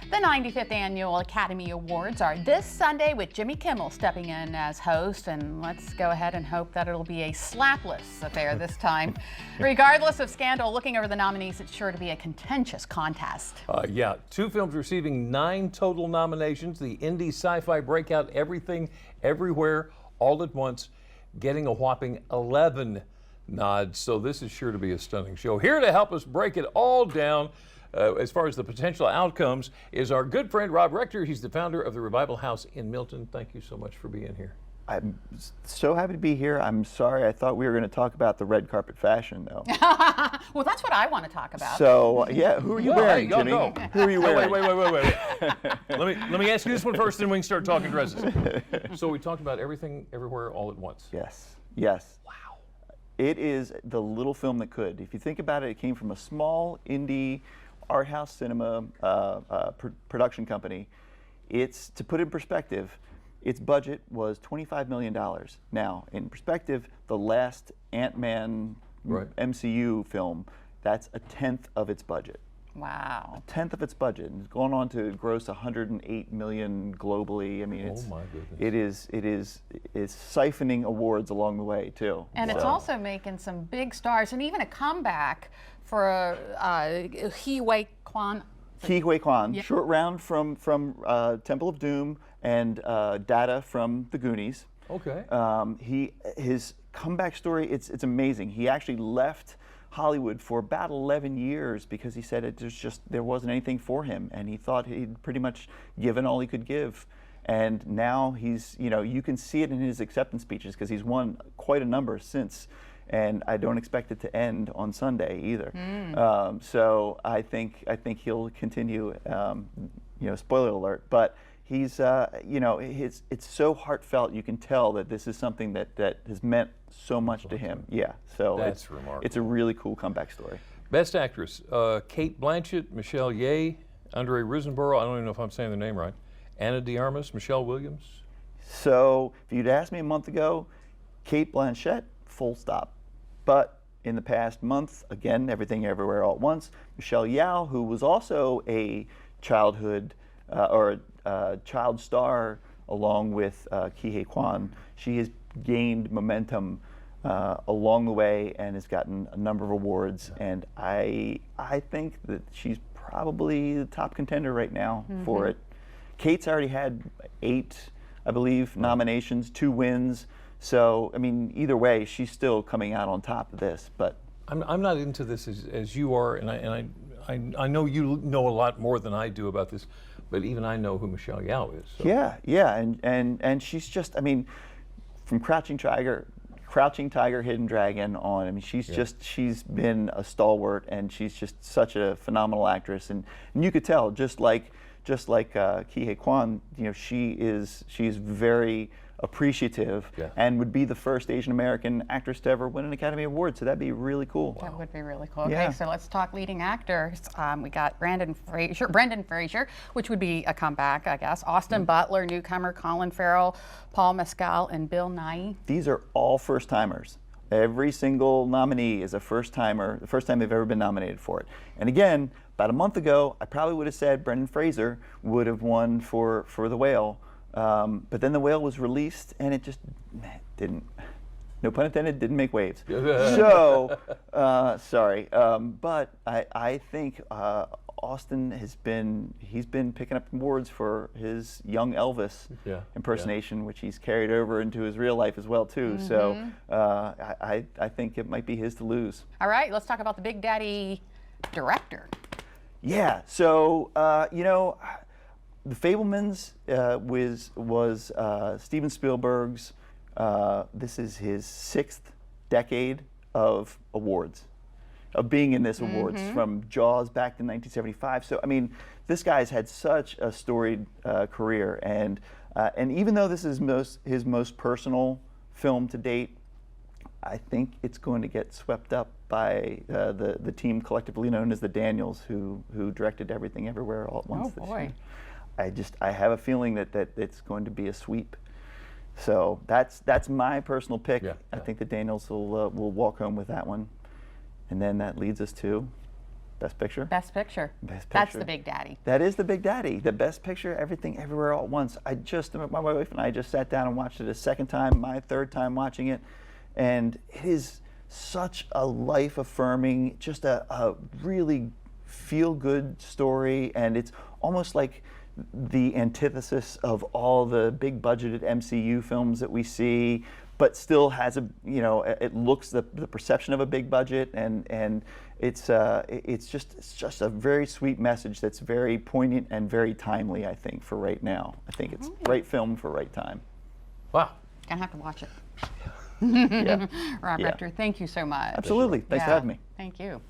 The 95th Annual Academy Awards are this Sunday with Jimmy Kimmel stepping in as host, and let's go ahead and hope that it'll be a slapless affair this time. Regardless of scandal, looking over the nominees, it's sure to be a contentious contest. Yeah, 2 films receiving 9 total nominations. The indie sci-fi breakout Everything, Everywhere, All at Once, getting a whopping 11 nods. So this is sure to be a stunning show. Here to help us break it all down as far as the potential outcomes is our good friend Rob Rector. He's the founder of the Revival House in Milton. Thank you so much for being here. I'm so happy to be here. I'm sorry, I thought we were going to talk about the red carpet fashion, though. Well, that's what I want to talk about. So, yeah, who are you wearing, hey, Jimmy? go. Who are you wearing? Wait. let me ask you this one first, then we can start talking dresses. So we talked about Everything, Everywhere, All at Once. Yes. Wow. It is the little film that could. If you think about it, it came from a small indie art house cinema production company. It's, to put it in perspective, its budget was $25 million. Now, in perspective, the last Ant-Man MCU film, that's a tenth of its budget. Wow. A tenth of its budget. And it's gone on to gross 108 million globally. I mean, Oh my goodness. it is siphoning awards along the way too. And it's also making some big stars and even a comeback for Ke Huy Quan. Ke Huy Quan, short round from Temple of Doom and Data from The Goonies. Okay. His comeback story, it's amazing. He actually left Hollywood for about 11 years because he said there wasn't anything for him, and he thought he'd pretty much given all he could give. And now he's, you can see it in his acceptance speeches because he's won quite a number since. And I don't expect it to end on Sunday either. So I think he'll continue. Spoiler alert, but he's it's so heartfelt. You can tell that this is something that has meant so much to him. Yeah, so That's remarkable. It's a really cool comeback story. Best Actress: Kate Blanchett, Michelle Yeoh, Andre Riseborough. I don't even know if I'm saying their name right. Ana de Armas, Michelle Williams. So if you'd asked me a month ago, Kate Blanchett, full stop. But in the past month, again, Everything Everywhere All at Once, Michelle Yeoh, who was also a childhood child star along with Ke Huy Quan, she has gained momentum along the way and has gotten a number of awards. And I think that she's probably the top contender right now for it. Kate's already had 8, I believe, nominations, 2 wins. So, I mean, either way, she's still coming out on top of this. But I'm not into this as you are, and I know you know a lot more than I do about this, but even I know who Michelle Yeoh is. So. Yeah, and she's just, I mean, from Crouching Tiger, Hidden Dragon on. I mean, she's been a stalwart, and she's just such a phenomenal actress, and you could tell, just like Ke Huy Quan, she's very appreciative and would be the first Asian American actress to ever win an Academy Award. So that'd be really cool. That would be really cool. Okay, so let's talk leading actors. We got Brendan Fraser, which would be a comeback, I guess. Austin Butler, newcomer, Colin Farrell, Paul Mescal, and Bill Nighy. These are all first timers. Every single nominee is a first timer, the first time they've ever been nominated for it. And again, about a month ago, I probably would have said Brendan Fraser would have won for The Whale. But then The Whale was released, and it just didn't, no pun intended, didn't make waves. So, sorry. But I think Austin he's been picking up awards for his young Elvis impersonation, which he's carried over into his real life as well, too. So I think it might be his to lose. All right, let's talk about the Big Daddy director. Yeah, so, The Fabelmans was Steven Spielberg's, this is his 6th decade of awards, of being in this awards, from Jaws back to 1975. So, I mean, this guy's had such a storied career, and even though this is his most personal film to date, I think it's going to get swept up by the team collectively known as the Daniels, who directed Everything Everywhere All at Once this year. I have a feeling that it's going to be a sweep. So that's my personal pick. I think the Daniels will walk home with that one. And then that leads us to Best Picture. Best Picture. Best That's Picture. the big daddy. That is the big daddy. The Best Picture, Everything, Everywhere, All at Once. My wife and I just sat down and watched it a second time, my third time watching it, and it is such a life-affirming, just a really feel-good story, and it's almost like the antithesis of all the big-budgeted MCU films that we see, but still has it looks the perception of a big budget, and it's just a very sweet message that's very poignant and very timely, I think, for right now. I think it's right film for right time. Wow. Gonna have to watch it. Yeah. Rob Yeah. Rector, thank you so much. Absolutely. Thanks for having me. Thank you.